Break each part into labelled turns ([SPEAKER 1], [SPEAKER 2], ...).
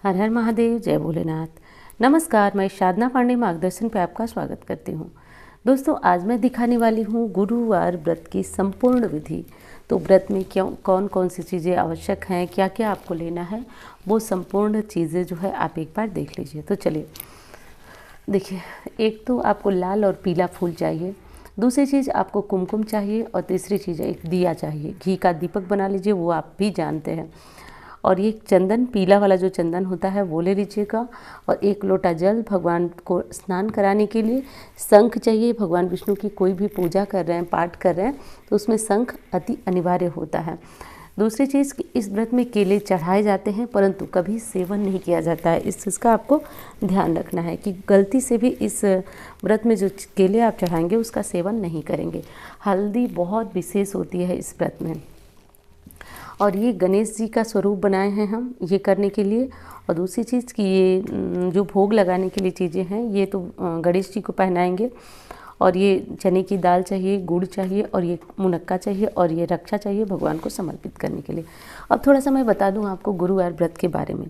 [SPEAKER 1] हर हर महादेव, जय भोलेनाथ। नमस्कार, मैं साधना पांडे मार्गदर्शन पे आपका स्वागत करती हूँ। दोस्तों, आज मैं दिखाने वाली हूँ गुरुवार व्रत की संपूर्ण विधि। तो व्रत में क्यों कौन कौन सी चीज़ें आवश्यक हैं, क्या क्या आपको लेना है, वो संपूर्ण चीज़ें जो है आप एक बार देख लीजिए। तो चलिए देखिए, एक तो आपको लाल और पीला फूल चाहिए, दूसरी चीज़ आपको कुमकुम चाहिए और तीसरी चीज़ एक दिया चाहिए। घी का दीपक बना लीजिए, वो आप भी जानते हैं। और ये चंदन, पीला वाला जो चंदन होता है वो ले लीजिएगा। और 1 लोटा जल भगवान को स्नान कराने के लिए। शंख चाहिए, भगवान विष्णु की कोई भी पूजा कर रहे हैं, पाठ कर रहे हैं तो उसमें शंख अति अनिवार्य होता है। दूसरी चीज़ कि इस व्रत में केले चढ़ाए जाते हैं, परंतु कभी सेवन नहीं किया जाता है। इस चीज़ का आपको ध्यान रखना है कि गलती से भी इस व्रत में जो केले आप चढ़ाएंगे उसका सेवन नहीं करेंगे। हल्दी बहुत विशेष होती है इस व्रत में। और ये गणेश जी का स्वरूप बनाए हैं हम ये करने के लिए। और दूसरी चीज़ कि ये जो भोग लगाने के लिए चीज़ें हैं, ये तो गणेश जी को पहनाएंगे। और ये चने की दाल चाहिए, गुड़ चाहिए, और ये मुनक्का चाहिए, और ये रक्षा चाहिए भगवान को समर्पित करने के लिए। अब थोड़ा सा मैं बता दूं आपको गुरुवार व्रत के बारे में।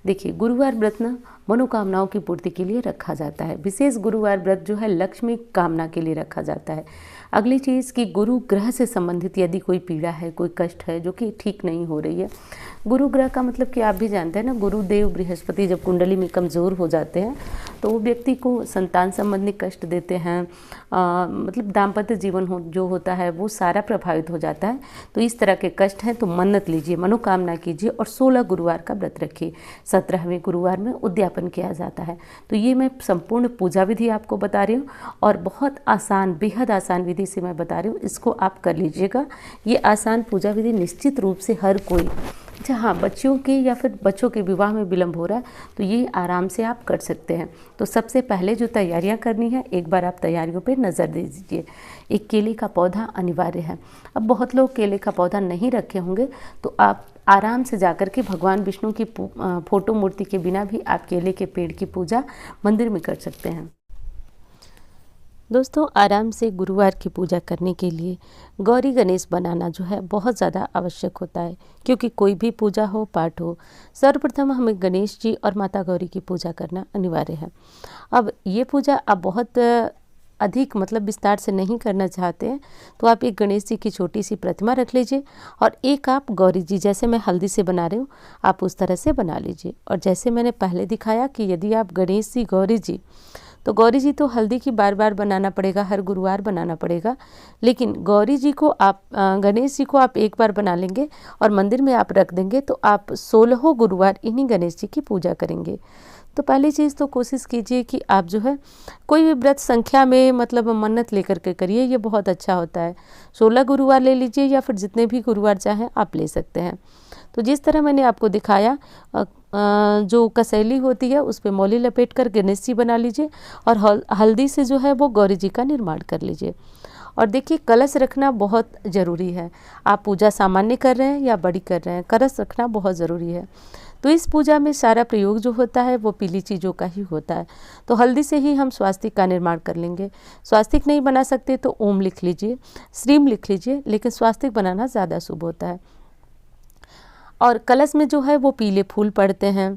[SPEAKER 1] देखिए, गुरुवार व्रत ना मनोकामनाओं की पूर्ति के लिए रखा जाता है। विशेष गुरुवार व्रत जो है लक्ष्मी कामना के लिए रखा जाता है। अगली चीज़ कि गुरु ग्रह से संबंधित यदि कोई पीड़ा है, कोई कष्ट है जो कि ठीक नहीं हो रही है। गुरु ग्रह का मतलब कि आप भी जानते हैं ना, गुरुदेव बृहस्पति जब कुंडली में कमज़ोर हो जाते हैं तो वो व्यक्ति को संतान संबंधी कष्ट देते हैं। मतलब दाम्पत्य जीवन जो होता है वो सारा प्रभावित हो जाता है। तो इस तरह के कष्ट हैं तो मन्नत लीजिए, मनोकामना कीजिए और 16 गुरुवार का व्रत रखिए। 17वें गुरुवार में उद्यापन किया जाता है। तो ये मैं संपूर्ण पूजा विधि आपको बता रही हूँ और बहुत आसान, बेहद आसान विधि से मैं बता रही हूँ, इसको आप कर लीजिएगा। ये आसान पूजा विधि निश्चित रूप से हर कोई, हाँ, बच्चियों के या फिर बच्चों के विवाह में विलम्ब हो रहा है तो ये आराम से आप कर सकते हैं। तो सबसे पहले जो तैयारियां करनी है, एक बार आप तैयारियों पे नज़र दे दीजिए। एक केले का पौधा अनिवार्य है। अब बहुत लोग केले का पौधा नहीं रखे होंगे तो आप आराम से जाकर के भगवान विष्णु की फोटो मूर्ति के बिना भी आप केले के पेड़ की पूजा मंदिर में कर सकते हैं। दोस्तों, आराम से गुरुवार की पूजा करने के लिए गौरी गणेश बनाना जो है बहुत ज़्यादा आवश्यक होता है, क्योंकि कोई भी पूजा हो, पाठ हो, सर्वप्रथम हमें गणेश जी और माता गौरी की पूजा करना अनिवार्य है। अब ये पूजा आप बहुत अधिक मतलब विस्तार से नहीं करना चाहते हैं तो आप एक गणेश जी की छोटी सी प्रतिमा रख लीजिए और एक आप गौरी जी, जैसे मैं हल्दी से बना रही हूँ आप उस तरह से बना लीजिए। और जैसे मैंने पहले दिखाया कि यदि आप गणेश जी, गौरी जी, तो गौरी जी तो हल्दी की बार बार बनाना पड़ेगा, हर गुरुवार बनाना पड़ेगा। लेकिन गौरी जी को आप, गणेश जी को आप एक बार बना लेंगे और मंदिर में आप रख देंगे तो आप 16 गुरुवार इन्हीं गणेश जी की पूजा करेंगे। तो पहली चीज़ तो कोशिश कीजिए कि आप जो है कोई भी व्रत संख्या में मतलब मन्नत लेकर के करिए, ये बहुत अच्छा होता है। 16 गुरुवार ले लीजिए या फिर जितने भी गुरुवार चाहें आप ले सकते हैं। तो जिस तरह मैंने आपको दिखाया, जो कसैली होती है उस पर मौली लपेट कर गणेश जी बना लीजिए और हल्दी से जो है वो गौरी जी का निर्माण कर लीजिए। और देखिए, कलश रखना बहुत ज़रूरी है। आप पूजा सामान्य कर रहे हैं या बड़ी कर रहे हैं, कलश रखना बहुत ज़रूरी है। तो इस पूजा में सारा प्रयोग जो होता है वो पीली चीज़ों का ही होता है। तो हल्दी से ही हम स्वास्तिक का निर्माण कर लेंगे। स्वास्तिक नहीं बना सकते तो ओम लिख लीजिए, श्रीम लिख लीजिए, लेकिन स्वास्तिक बनाना ज़्यादा शुभ होता है। और कलश में जो है वो पीले फूल पड़ते हैं,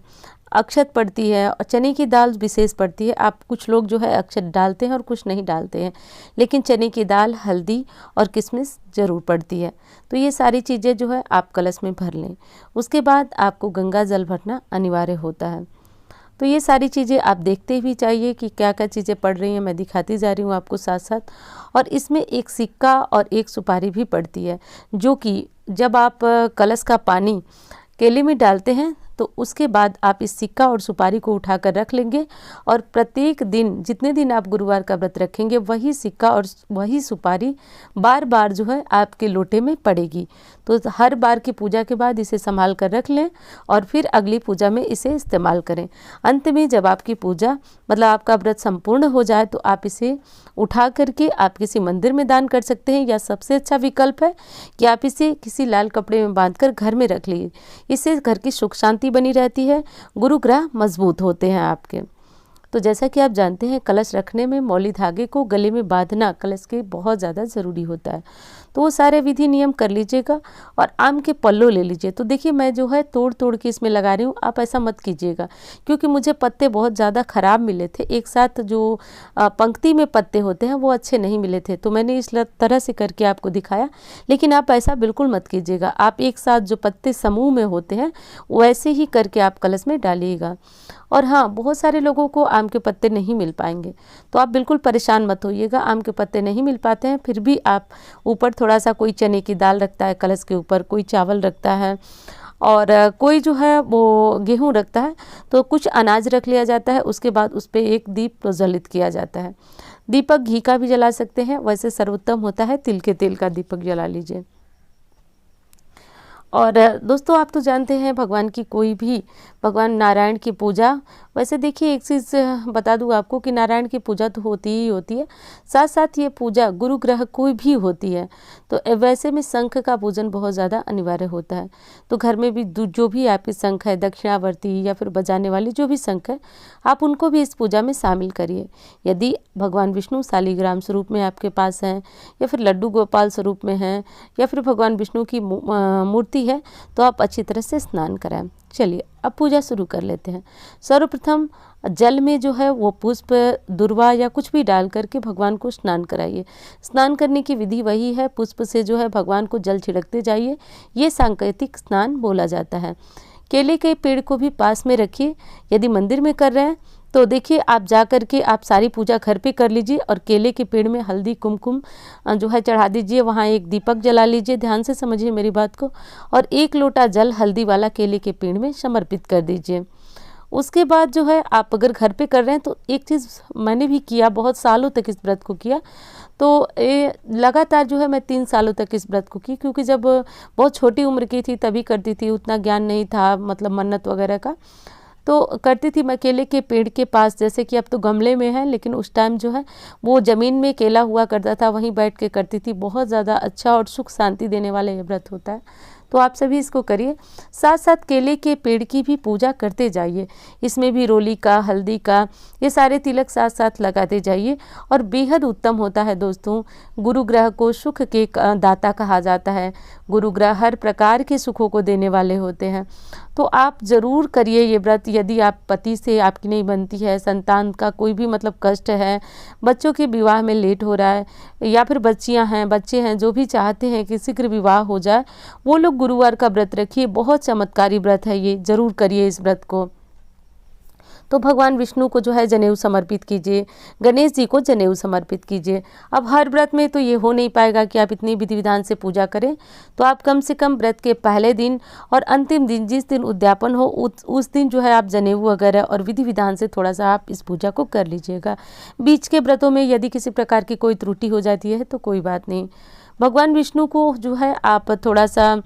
[SPEAKER 1] अक्षत पड़ती है और चने की दाल विशेष पड़ती है। आप कुछ लोग जो है अक्षत डालते हैं और कुछ नहीं डालते हैं, लेकिन चने की दाल, हल्दी और किशमिश ज़रूर पड़ती है। तो ये सारी चीज़ें जो है आप कलश में भर लें। उसके बाद आपको गंगा जल भरना अनिवार्य होता है। तो ये सारी चीज़ें आप देखते भी चाहिए कि क्या क्या चीज़ें पड़ रही हैं, मैं दिखाती जा रही हूँ आपको साथ साथ। और इसमें एक सिक्का और एक सुपारी भी पड़ती है, जो कि जब आप कलश का पानी केले में डालते हैं तो उसके बाद आप इस सिक्का और सुपारी को उठाकर रख लेंगे और प्रत्येक दिन, जितने दिन आप गुरुवार का व्रत रखेंगे, वही सिक्का और वही सुपारी बार बार जो है आपके लोटे में पड़ेगी। तो हर बार की पूजा के बाद इसे संभाल कर रख लें और फिर अगली पूजा में इसे इस्तेमाल करें। अंत में जब आपकी पूजा मतलब आपका व्रत संपूर्ण हो जाए तो आप इसे उठा करके आप किसी मंदिर में दान कर सकते हैं, या सबसे अच्छा विकल्प है कि आप इसे किसी लाल कपड़े में बांधकर घर में रख लीजिए। इससे घर की सुख शांति बनी रहती है, गुरु ग्रह मजबूत होते हैं आपके। तो जैसा कि आप जानते हैं, कलश रखने में मौली धागे को गले में बांधना कलश के बहुत ज़्यादा ज़रूरी होता है। तो वो सारे विधि नियम कर लीजिएगा और आम के पल्लो ले लीजिए। तो देखिए मैं जो है तोड़ तोड़ के इसमें लगा रही हूँ, आप ऐसा मत कीजिएगा क्योंकि मुझे पत्ते बहुत ज़्यादा ख़राब मिले थे, एक साथ जो पंक्ति में पत्ते होते हैं वो अच्छे नहीं मिले थे, तो मैंने इस तरह से करके आपको दिखाया। लेकिन आप ऐसा बिल्कुल मत कीजिएगा, आप एक साथ जो पत्ते समूह में होते हैं वैसे ही करके आप कलश में डालिएगा। और हाँ, बहुत सारे लोगों को आम के पत्ते नहीं मिल पाएंगे, तो आप बिल्कुल परेशान मत होइएगा। आम के पत्ते नहीं मिल पाते हैं फिर भी आप ऊपर थोड़ा सा, कोई चने की दाल रखता है कलश के ऊपर, कोई चावल रखता है और कोई जो है वो गेहूं रखता है, तो कुछ अनाज रख लिया जाता है। उसके बाद उस पर एक दीप प्रज्वलित किया जाता है। दीपक घी का भी जला सकते हैं, वैसे सर्वोत्तम होता है तिल के तेल का दीपक जला लीजिए। और दोस्तों आप तो जानते हैं भगवान की कोई भी, भगवान नारायण की पूजा, वैसे देखिए एक चीज़ बता दूं आपको कि नारायण की पूजा तो होती ही होती है, साथ साथ ये पूजा गुरु ग्रह कोई भी होती है। तो वैसे में शंख का पूजन बहुत ज़्यादा अनिवार्य होता है। तो घर में भी जो भी आपकी शंख है, दक्षिणावर्ती या फिर बजाने वाली जो भी शंख है, आप उनको भी इस पूजा में शामिल करिए। यदि भगवान विष्णु शालिग्राम स्वरूप में आपके पास हैं या फिर लड्डू गोपाल स्वरूप में हैं या फिर भगवान विष्णु की मूर्ति है, तो आप अच्छी तरह से स्नान कराएं। चलिए अब पूजा शुरू कर लेते हैं। सर्वप्रथम जल में जो है वो पुष्प, दुर्वा या कुछ भी डाल करके भगवान को स्नान कराइए। स्नान करने की विधि वही है, पुष्प से जो है भगवान को जल छिड़कते जाइए, ये सांकेतिक स्नान बोला जाता है। केले के पेड़ को भी पास में रखिए। यदि मंदिर में कर रहे हैं तो देखिए आप जा कर के आप सारी पूजा घर पे कर लीजिए और केले के पेड़ में हल्दी कुमकुम जो है चढ़ा दीजिए, वहाँ एक दीपक जला लीजिए, ध्यान से समझिए मेरी बात को, और 1 लोटा जल हल्दी वाला केले के पेड़ में समर्पित कर दीजिए। उसके बाद जो है आप अगर घर पे कर रहे हैं तो एक चीज़ मैंने भी किया, बहुत सालों तक इस व्रत को किया, तो लगातार जो है मैं 3 सालों तक इस व्रत को की, क्योंकि जब बहुत छोटी उम्र की थी तभी करती थी, उतना ज्ञान नहीं था मतलब मन्नत वगैरह का, तो करती थी मैं केले के पेड़ के पास। जैसे कि अब तो गमले में है, लेकिन उस टाइम जो है वो ज़मीन में केला हुआ करता था, वहीं बैठ के करती थी। बहुत ज़्यादा अच्छा और सुख शांति देने वाला ये व्रत होता है, तो आप सभी इसको करिए। साथ साथ केले के पेड़ की भी पूजा करते जाइए, इसमें भी रोली का, हल्दी का, ये सारे तिलक साथ साथ लगाते जाइए। और बेहद उत्तम होता है दोस्तों। गुरु ग्रह को सुख के दाता कहा जाता है। गुरु ग्रह हर प्रकार के सुखों को देने वाले होते हैं, तो आप ज़रूर करिए ये व्रत। यदि आप पति से आपकी नहीं बनती है, संतान का कोई भी मतलब कष्ट है, बच्चों के विवाह में लेट हो रहा है, या फिर बच्चियां हैं, बच्चे हैं, जो भी चाहते हैं कि शीघ्र विवाह हो जाए, वो लोग गुरुवार का व्रत रखिए। बहुत चमत्कारी व्रत है ये, ज़रूर करिए इस व्रत को। तो भगवान विष्णु को जो है जनेऊ समर्पित कीजिए, गणेश जी को जनेऊ समर्पित कीजिए। अब हर व्रत में तो ये हो नहीं पाएगा कि आप इतनी विधि विधान से पूजा करें, तो आप कम से कम व्रत के पहले दिन और अंतिम दिन, जिस दिन उद्यापन हो उस दिन जो है आप जनेऊ वगैरह और विधि विधान से थोड़ा सा आप इस पूजा को कर लीजिएगा। बीच के व्रतों में यदि किसी प्रकार की कोई त्रुटि हो जाती है तो कोई बात नहीं। भगवान विष्णु को जो है आप थोड़ा सा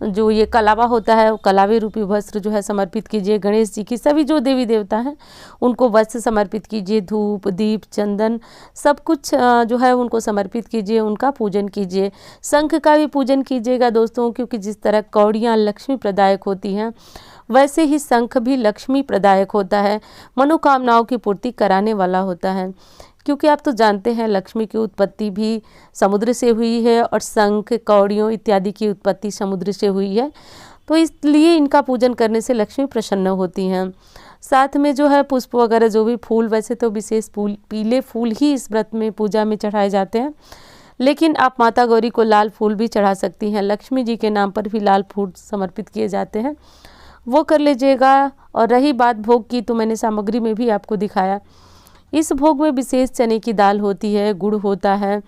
[SPEAKER 1] जो ये कलावा होता है, कलावे रूपी वस्त्र जो है समर्पित कीजिए। गणेश जी की सभी जो देवी देवता हैं उनको वस्त्र समर्पित कीजिए, धूप दीप चंदन सब कुछ जो है उनको समर्पित कीजिए, उनका पूजन कीजिए। शंख का भी पूजन कीजिएगा दोस्तों, क्योंकि जिस तरह कौड़ियाँ लक्ष्मी प्रदायक होती हैं, वैसे ही शंख भी लक्ष्मी प्रदायक होता है, मनोकामनाओं की पूर्ति कराने वाला होता है। क्योंकि आप तो जानते हैं लक्ष्मी की उत्पत्ति भी समुद्र से हुई है और शंख, कौड़ियों इत्यादि की उत्पत्ति समुद्र से हुई है, तो इसलिए इनका पूजन करने से लक्ष्मी प्रसन्न होती हैं। साथ में जो है पुष्प वगैरह जो भी फूल, वैसे तो विशेष फूल पीले फूल ही इस व्रत में पूजा में चढ़ाए जाते हैं, लेकिन आप माता गौरी को लाल फूल भी चढ़ा सकती हैं। लक्ष्मी जी के नाम पर भी लाल फूल समर्पित किए जाते हैं, वो कर लीजिएगा। और रही बात भोग की, तो मैंने सामग्री में भी आपको दिखाया। इस भोग में विशेष चने की दाल होती है, गुड़ होता है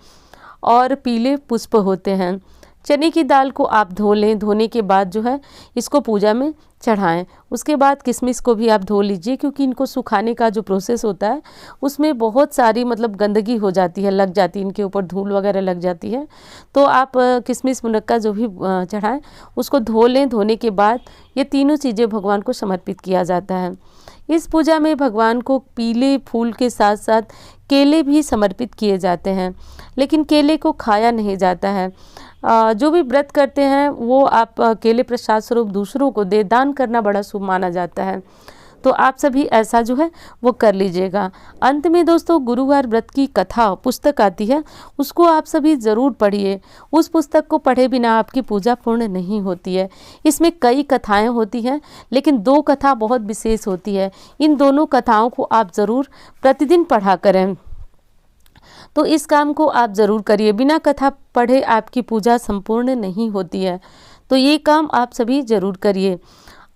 [SPEAKER 1] और पीले पुष्प होते हैं। चने की दाल को आप धो लें, धोने के बाद जो है इसको पूजा में चढ़ाएं। उसके बाद किशमिश को भी आप धो लीजिए, क्योंकि इनको सुखाने का जो प्रोसेस होता है उसमें बहुत सारी मतलब गंदगी हो जाती है, लग जाती है, इनके ऊपर धूल वगैरह लग जाती है। तो आप किशमिश मुनक्का जो भी चढ़ाएं उसको धो लें। धोने के बाद ये तीनों चीज़ें भगवान को समर्पित किया जाता है। इस पूजा में भगवान को पीले फूल के साथ साथ केले भी समर्पित किए जाते हैं, लेकिन केले को खाया नहीं जाता है। जो भी व्रत करते हैं वो आप केले प्रसाद स्वरूप दूसरों को दे, दान करना बड़ा शुभ माना जाता है। तो आप सभी ऐसा जो है वो कर लीजिएगा। अंत में दोस्तों गुरुवार व्रत की कथा पुस्तक आती है, उसको आप सभी ज़रूर पढ़िए। उस पुस्तक को पढ़े बिना आपकी पूजा पूर्ण नहीं होती है। इसमें कई कथाएं होती हैं, लेकिन 2 कथा बहुत विशेष होती है। इन दोनों कथाओं को आप ज़रूर प्रतिदिन पढ़ा करें। तो इस काम को आप ज़रूर करिए। बिना कथा पढ़े आपकी पूजा संपूर्ण नहीं होती है। तो ये काम आप सभी ज़रूर करिए।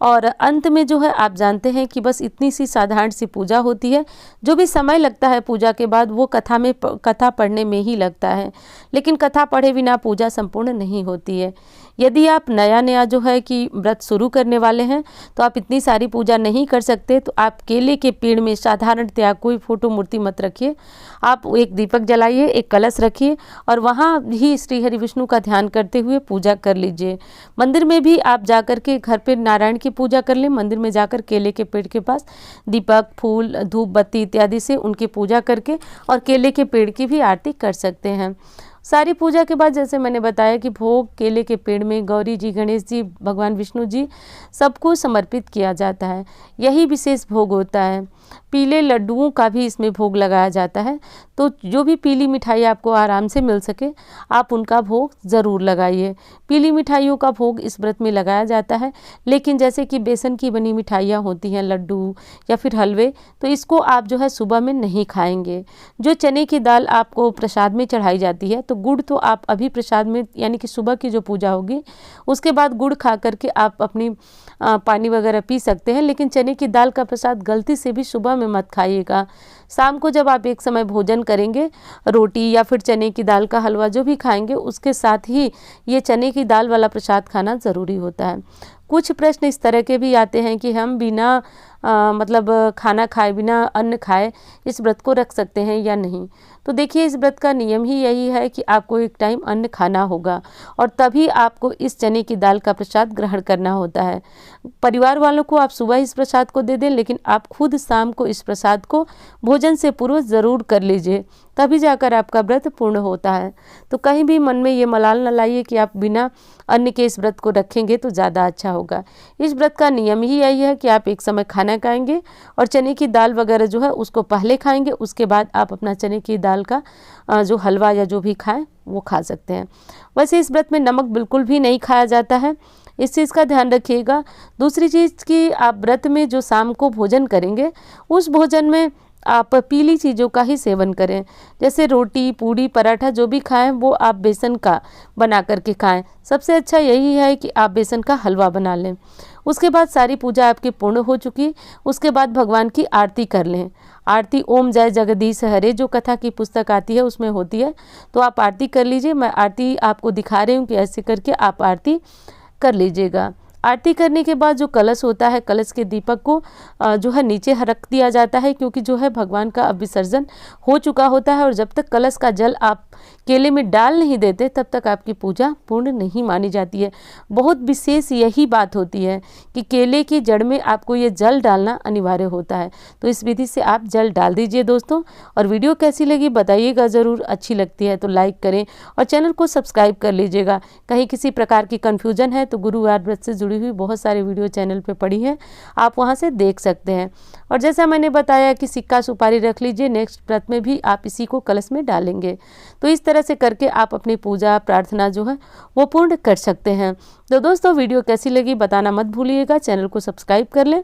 [SPEAKER 1] और अंत में जो है आप जानते हैं कि बस इतनी सी साधारण सी पूजा होती है। जो भी समय लगता है पूजा के बाद वो कथा पढ़ने में ही लगता है, लेकिन कथा पढ़े बिना पूजा संपूर्ण नहीं होती है। यदि आप नया जो है कि व्रत शुरू करने वाले हैं तो आप इतनी सारी पूजा नहीं कर सकते, तो आप केले के पेड़ में साधारणतया कोई फोटो मूर्ति मत रखिए। आप एक दीपक जलाइए, एक कलश रखिए और वहाँ भी श्री हरि विष्णु का ध्यान करते हुए पूजा कर लीजिए। मंदिर में भी आप जाकर के घर पे नारायण की पूजा कर लें। मंदिर में जाकर केले के पेड़ के पास दीपक, फूल, धूप बत्ती इत्यादि से उनकी पूजा करके और केले के पेड़ की भी आरती कर सकते हैं। सारी पूजा के बाद जैसे मैंने बताया कि भोग केले के पेड़ में गौरी जी, गणेश जी, भगवान विष्णु जी सबको समर्पित किया जाता है। यही विशेष भोग होता है। पीले लड्डुओं का भी इसमें भोग लगाया जाता है। तो जो भी पीली मिठाई आपको आराम से मिल सके आप उनका भोग ज़रूर लगाइए। पीली मिठाइयों का भोग इस व्रत में लगाया जाता है, लेकिन जैसे कि बेसन की बनी मिठाइयाँ होती हैं, लड्डू या फिर हलवे, तो इसको आप जो है सुबह में नहीं खाएंगे। जो चने की दाल आपको प्रसाद में चढ़ाई जाती है, तो गुड़ तो आप अभी प्रसाद में यानी कि सुबह की जो पूजा होगी उसके बाद गुड़ खा करके आप अपनी पानी वगैरह पी सकते हैं, लेकिन चने की दाल का प्रसाद गलती से भी सुबह में मत खाइएगा। शाम को जब आप एक समय भोजन करेंगे, रोटी या फिर चने की दाल का हलवा जो भी खाएंगे, उसके साथ ही ये चने की दाल वाला प्रसाद खाना ज़रूरी होता है। कुछ प्रश्न इस तरह के भी आते हैं कि हम बिना मतलब खाना खाए, बिना अन्न खाए इस व्रत को रख सकते हैं या नहीं। तो देखिए, इस व्रत का नियम ही यही है कि आपको एक टाइम अन्न खाना होगा और तभी आपको इस चने की दाल का प्रसाद ग्रहण करना होता है। परिवार वालों को आप सुबह इस प्रसाद को दे दें, लेकिन आप खुद शाम को इस प्रसाद को भोजन से पूर्व ज़रूर कर लीजिए, तभी जाकर आपका व्रत पूर्ण होता है। तो कहीं भी मन में ये मलाल न लाइए कि आप बिना अन्न के इस व्रत को रखेंगे तो ज़्यादा अच्छा होगा। इस व्रत का नियम ही यही है कि आप एक समय खाना खाएंगे और चने की दाल वगैरह जो है उसको पहले खाएंगे, उसके बाद आप अपना चने की दाल का जो हलवा या जो भी खाएं वो खा सकते हैं। वैसे इस व्रत में नमक बिल्कुल भी नहीं खाया जाता है, इस चीज़ का ध्यान रखिएगा। दूसरी चीज़ कि आप व्रत में जो शाम को भोजन करेंगे उस भोजन में आप पीली चीज़ों का ही सेवन करें। जैसे रोटी, पूड़ी, पराठा जो भी खाएं वो आप बेसन का बना करके खाएं। सबसे अच्छा यही है कि आप बेसन का हलवा बना लें। उसके बाद सारी पूजा आपकी पूर्ण हो चुकी, उसके बाद भगवान की आरती कर लें। आरती ओम जय जगदीश हरे जो कथा की पुस्तक आती है उसमें होती है, तो आप आरती कर लीजिए। मैं आरती आपको दिखा रही हूँ कि ऐसे करके आप आरती कर लीजिएगा। आरती करने के बाद जो कलश होता है, कलश के दीपक को जो है नीचे रख दिया जाता है, क्योंकि जो है भगवान का अब विसर्जन हो चुका होता है और जब तक कलश का जल आप केले में डाल नहीं देते तब तक आपकी पूजा पूर्ण नहीं मानी जाती है। बहुत विशेष यही बात होती है कि केले की जड़ में आपको ये जल डालना अनिवार्य होता है। तो इस विधि से आप जल डाल दीजिए दोस्तों। और वीडियो कैसी लगी बताइएगा ज़रूर। अच्छी लगती है तो लाइक करें और चैनल को सब्सक्राइब कर लीजिएगा। कहीं किसी प्रकार की कन्फ्यूजन है तो गुरुवार व्रत से जुड़ी हुई बहुत सारी वीडियो चैनल पे पड़ी है, आप वहां से देख सकते हैं। और जैसा मैंने बताया कि सिक्का सुपारी रख लीजिए, नेक्स्ट व्रत में भी आप इसी को कलश में डालेंगे। तो इस तरह से करके आप अपनी पूजा प्रार्थना जो है वो पूर्ण कर सकते हैं। तो दोस्तों वीडियो कैसी लगी बताना मत भूलिएगा, चैनल को सब्सक्राइब कर लें।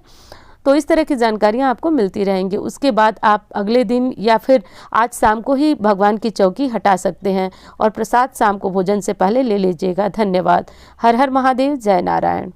[SPEAKER 1] तो इस तरह की जानकारियाँ आपको मिलती रहेंगी। उसके बाद आप अगले दिन या फिर आज शाम को ही भगवान की चौकी हटा सकते हैं और प्रसाद शाम को भोजन से पहले ले लीजिएगा। धन्यवाद। हर हर महादेव। जय नारायण।